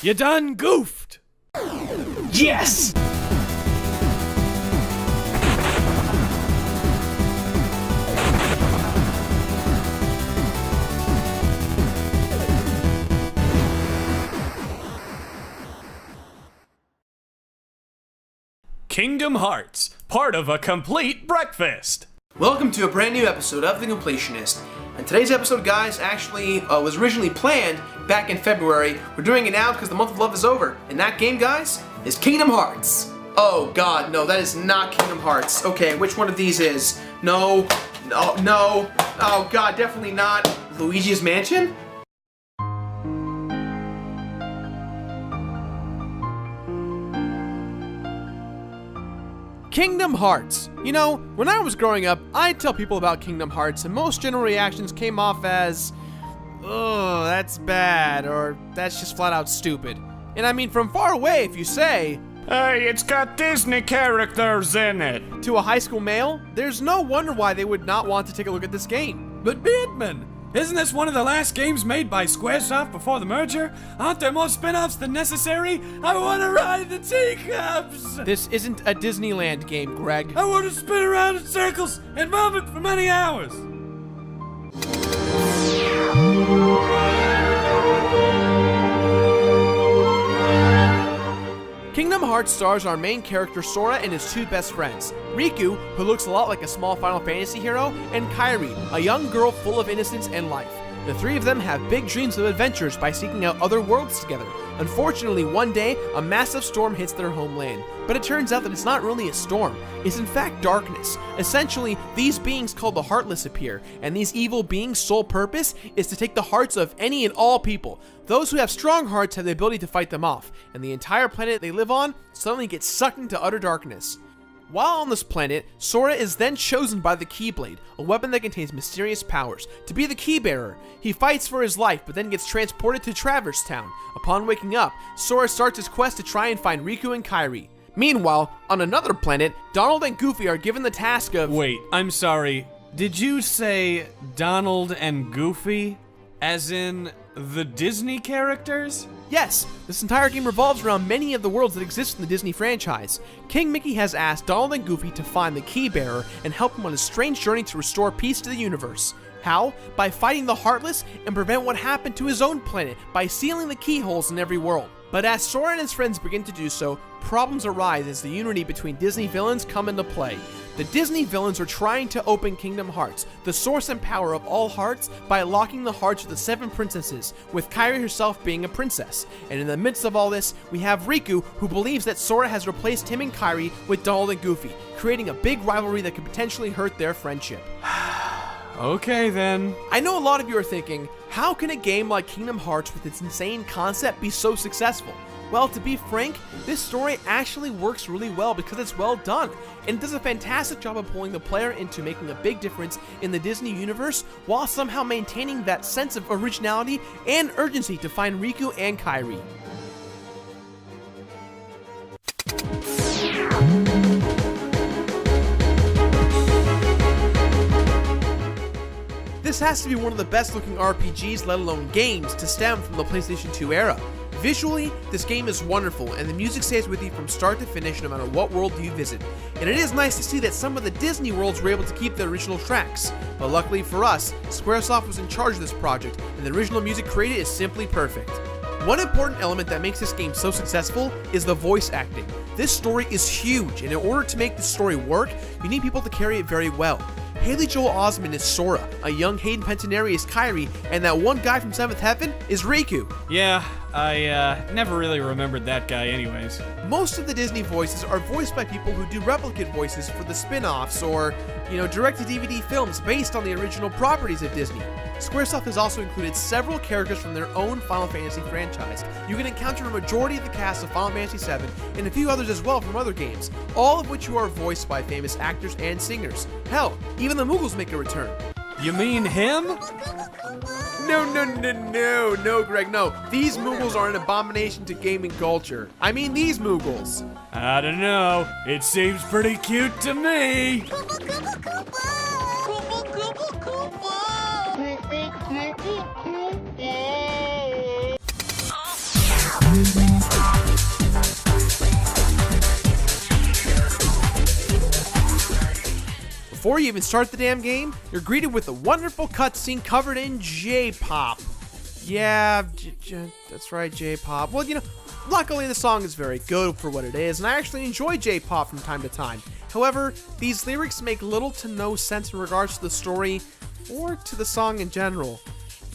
You done goofed! Yes! Kingdom Hearts, part of a complete breakfast! Welcome to a brand new episode of The Completionist. And today's episode, guys, actually was originally planned back in February. We're doing it now because the month of love is over. And that game, guys, is Kingdom Hearts. Oh god, no, that is not Kingdom Hearts. Okay, which one of these is? No. Oh god, definitely not. Luigi's Mansion? Kingdom Hearts. You know, when I was growing up, I'd tell people about Kingdom Hearts, and most general reactions came off as, "Oh, that's bad," or "That's just flat out stupid." And I mean, from far away, if you say, "Hey, it's got Disney characters in it," to a high school male, there's no wonder why they would not want to take a look at this game. "But Bitman, isn't this one of the last games made by Squaresoft before the merger? Aren't there more spin-offs than necessary? I want to ride the teacups!" This isn't a Disneyland game, Greg. "I want to spin around in circles and vomit for many hours." Kingdom Hearts stars our main character Sora and his two best friends, Riku, who looks a lot like a small Final Fantasy hero, and Kairi, a young girl full of innocence and life. The three of them have big dreams of adventures by seeking out other worlds together. Unfortunately, one day, a massive storm hits their homeland. But it turns out that it's not really a storm. It's in fact darkness. Essentially, these beings called the Heartless appear, and these evil beings' sole purpose is to take the hearts of any and all people. Those who have strong hearts have the ability to fight them off, and the entire planet they live on suddenly gets sucked into utter darkness. While on this planet, Sora is then chosen by the Keyblade, a weapon that contains mysterious powers, to be the Keybearer. He fights for his life, but then gets transported to Traverse Town. Upon waking up, Sora starts his quest to try and find Riku and Kairi. Meanwhile, on another planet, Donald and Goofy are given the task of— Wait, I'm sorry. Did you say Donald and Goofy? As in the Disney characters? Yes, this entire game revolves around many of the worlds that exist in the Disney franchise. King Mickey has asked Donald and Goofy to find the Keybearer and help him on his strange journey to restore peace to the universe. How? By fighting the Heartless and prevent what happened to his own planet by sealing the keyholes in every world. But as Sora and his friends begin to do so, problems arise as the unity between Disney villains come into play. The Disney villains are trying to open Kingdom Hearts, the source and power of all hearts, by locking the hearts of the 7 princesses, with Kairi herself being a princess. And in the midst of all this, we have Riku, who believes that Sora has replaced him and Kairi with Donald and Goofy, creating a big rivalry that could potentially hurt their friendship. Okay then. I know a lot of you are thinking, how can a game like Kingdom Hearts with its insane concept be so successful? Well, to be frank, this story actually works really well because it's well done, and it does a fantastic job of pulling the player into making a big difference in the Disney universe while somehow maintaining that sense of originality and urgency to find Riku and Kairi. This has to be one of the best looking RPGs, let alone games, to stem from the PlayStation 2 era. Visually, this game is wonderful, and the music stays with you from start to finish no matter what world you visit. And it is nice to see that some of the Disney worlds were able to keep the original tracks. But luckily for us, Squaresoft was in charge of this project, and the original music created is simply perfect. One important element that makes this game so successful is the voice acting. This story is huge, and in order to make this story work, you need people to carry it very well. Haley Joel Osment is Sora, a young Hayden Panettiere is Kairi, and that one guy from 7th Heaven is Riku. Yeah, I never really remembered that guy anyways. Most of the Disney voices are voiced by people who do replicate voices for the spin-offs or, direct-to-DVD films based on the original properties of Disney. Squaresoft has also included several characters from their own Final Fantasy franchise. You can encounter a majority of the cast of Final Fantasy VII and a few others as well from other games, all of which are voiced by famous actors and singers. Hell, even the Moogles make a return. You mean him? No, Greg, no. These Moogles are an abomination to gaming culture. I mean these Moogles. I don't know. It seems pretty cute to me. Before you even start the damn game, you're greeted with a wonderful cutscene covered in J-pop. Yeah, that's right, J-pop. Well, luckily the song is very good for what it is, and I actually enjoy J-pop from time to time. However, these lyrics make little to no sense in regards to the story or to the song in general.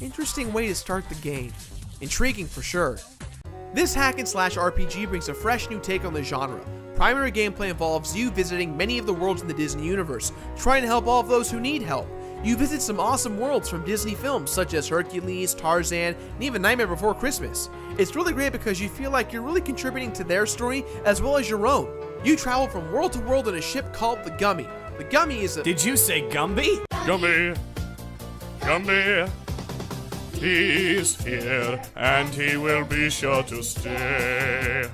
Interesting way to start the game. Intriguing for sure. This hack and slash RPG brings a fresh new take on the genre. Primary gameplay involves you visiting many of the worlds in the Disney universe, trying to help all of those who need help. You visit some awesome worlds from Disney films such as Hercules, Tarzan, and even Nightmare Before Christmas. It's really great because you feel like you're really contributing to their story as well as your own. You travel from world to world in a ship called the Gummy. The Gummy is a— Did you say Gumby? Gumby, Gumby, he's here, and he will be sure to stay.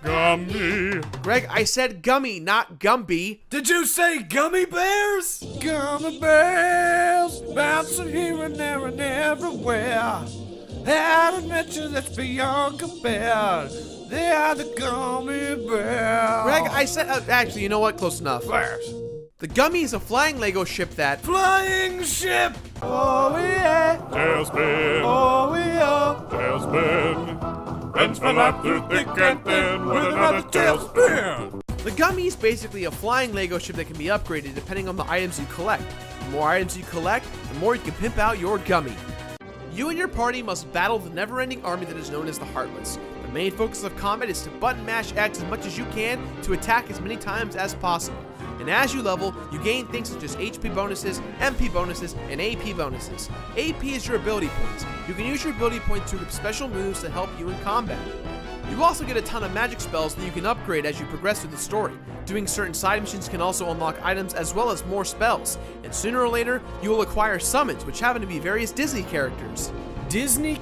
Gumby. Greg, I said Gummy, not Gumby. Did you say gummy bears? Gummy bears, bouncing here and there and everywhere. Had an adventure that's beyond compare. They are the gummy bears. Greg, I said, actually, you know what? Close enough. Bears. The Gummy is a flying Lego ship that— Flying ship. Oh yeah. Tailspin, Oh yeah. tailspin. And spin up through thick and thin with another tailspin. The Gummy is basically a flying Lego ship that can be upgraded depending on the items you collect. The more items you collect, the more you can pimp out your Gummy. You and your party must battle the never-ending army that is known as the Heartless. The main focus of combat is to button mash X as much as you can to attack as many times as possible. And as you level, you gain things such as HP bonuses, MP bonuses, and AP bonuses. AP is your ability points. You can use your ability points to equip special moves to help you in combat. You also get a ton of magic spells that you can upgrade as you progress through the story. Doing certain side missions can also unlock items as well as more spells. And sooner or later, you will acquire summons, which happen to be various Disney characters. Disney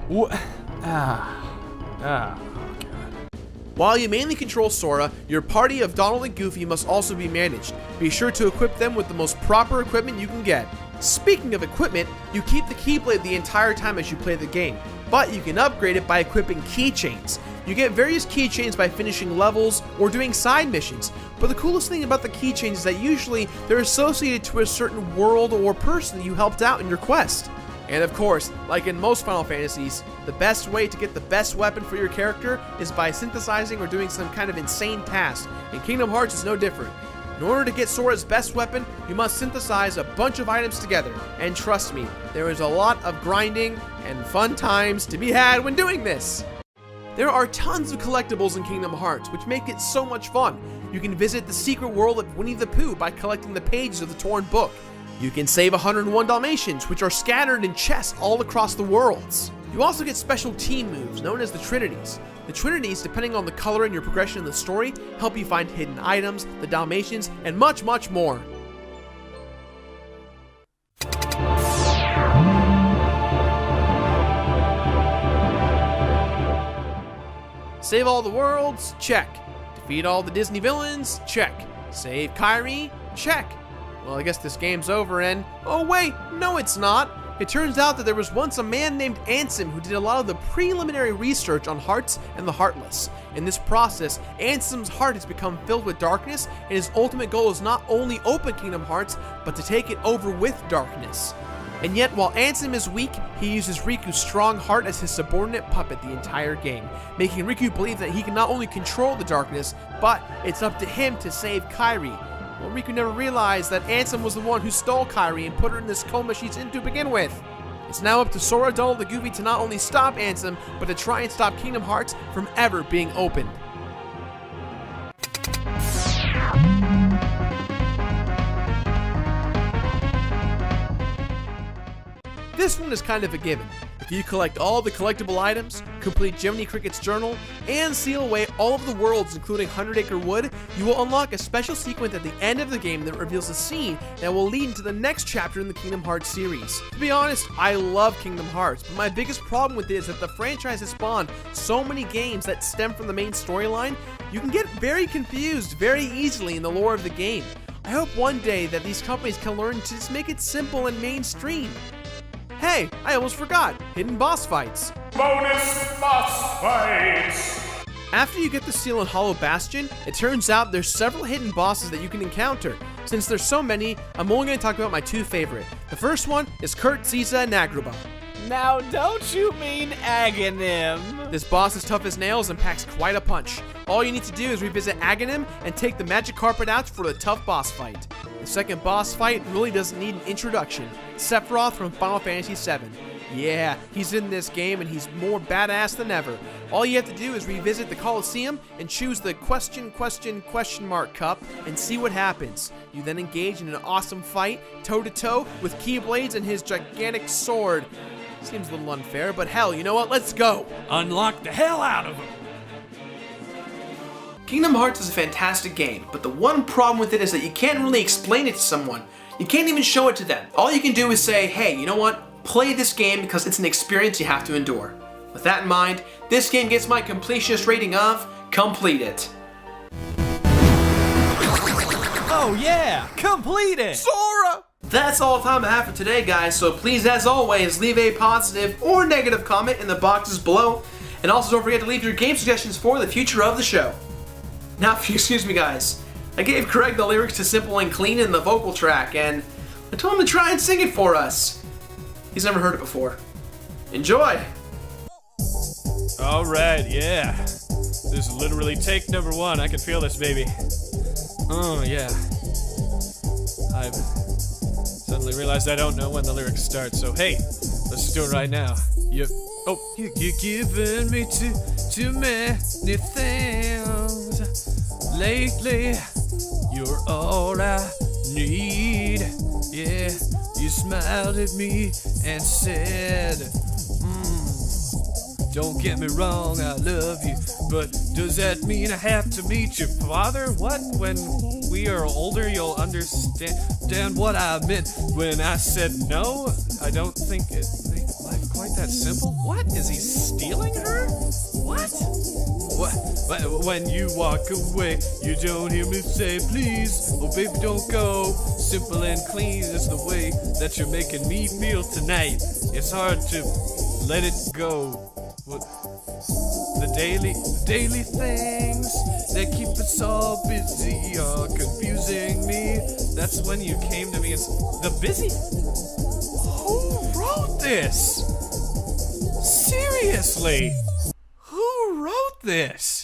What? While you mainly control Sora, your party of Donald and Goofy must also be managed. Be sure to equip them with the most proper equipment you can get. Speaking of equipment, you keep the Keyblade the entire time as you play the game, but you can upgrade it by equipping keychains. You get various keychains by finishing levels or doing side missions, but the coolest thing about the keychains is that usually they're associated to a certain world or person that you helped out in your quest. And of course, like in most Final Fantasies, the best way to get the best weapon for your character is by synthesizing or doing some kind of insane task, and Kingdom Hearts is no different. In order to get Sora's best weapon, you must synthesize a bunch of items together, and trust me, there is a lot of grinding and fun times to be had when doing this. There are tons of collectibles in Kingdom Hearts, which make it so much fun. You can visit the secret world of Winnie the Pooh by collecting the pages of the torn book. You can save 101 Dalmatians, which are scattered in chests all across the worlds. You also get special team moves known as the Trinities. The Trinities, depending on the color and your progression in the story, help you find hidden items, the Dalmatians, and much, much more. Save all the worlds? Check. Defeat all the Disney villains? Check. Save Kairi? Check. Well, I guess this game's over and— oh wait, no it's not. It turns out that there was once a man named Ansem who did a lot of the preliminary research on hearts and the Heartless. In this process, Ansem's heart has become filled with darkness, and his ultimate goal is not only open Kingdom Hearts, but to take it over with darkness. And yet, while Ansem is weak, he uses Riku's strong heart as his subordinate puppet the entire game, making Riku believe that he can not only control the darkness, but it's up to him to save Kairi. Well, Riku never realized that Ansem was the one who stole Kairi and put her in this coma she's in to begin with. It's now up to Sora, Donald, and Goofy to not only stop Ansem, but to try and stop Kingdom Hearts from ever being opened. This one is kind of a given. If you collect all the collectible items, complete Jiminy Cricket's journal, and seal away all of the worlds including 100 Acre Wood, you will unlock a special sequence at the end of the game that reveals a scene that will lead into the next chapter in the Kingdom Hearts series. To be honest, I love Kingdom Hearts, but my biggest problem with it is that the franchise has spawned so many games that stem from the main storyline, you can get very confused very easily in the lore of the game. I hope one day that these companies can learn to just make it simple and mainstream. Hey, I almost forgot. Hidden boss fights. Bonus boss fights. After you get the seal in Hollow Bastion, it turns out there's several hidden bosses that you can encounter. Since there's so many, I'm only going to talk about my two favorite. The first one is Kurt, Ziza, and Agrabah. Now, don't you mean Aghanim? This boss is tough as nails and packs quite a punch. All you need to do is revisit Aghanim and take the magic carpet out for the tough boss fight. The second boss fight really doesn't need an introduction. Sephiroth from Final Fantasy VII. Yeah, he's in this game and he's more badass than ever. All you have to do is revisit the Colosseum and choose the question mark cup and see what happens. You then engage in an awesome fight, toe-to-toe, with Keyblades and his gigantic sword. Seems a little unfair, but hell, you know what? Let's go! Unlock the hell out of him! Kingdom Hearts is a fantastic game, but the one problem with it is that you can't really explain it to someone. You can't even show it to them. All you can do is say, hey, you know what? Play this game because it's an experience you have to endure. With that in mind, this game gets my completionist rating of complete it. Oh yeah! Complete it! Sora! That's all the time I have for today, guys, so please, as always, leave a positive or negative comment in the boxes below. And also don't forget to leave your game suggestions for the future of the show. Now, if you excuse me, guys, I gave Craig the lyrics to Simple and Clean in the vocal track, and I told him to try and sing it for us. He's never heard it before. Enjoy! Alright, yeah. This is literally take number 1. I can feel this, baby. Oh, yeah. I've suddenly realized I don't know when the lyrics start, so hey, let's just do it right now. You're giving me too many things. Lately, you're all I need. Yeah, you smiled at me and said, don't get me wrong, I love you, but does that mean I have to meet your father? What? When we are older, you'll understand what I meant when I said no? I don't think it makes life quite that simple. What? Is he stealing her? What? When you walk away, you don't hear me say, please, oh baby, don't go. Simple and clean is the way that you're making me feel tonight. It's hard to let it go. What? The daily things that keep us all busy are confusing me. That's when you came to me and the busy? Who wrote this? Seriously? Who wrote this?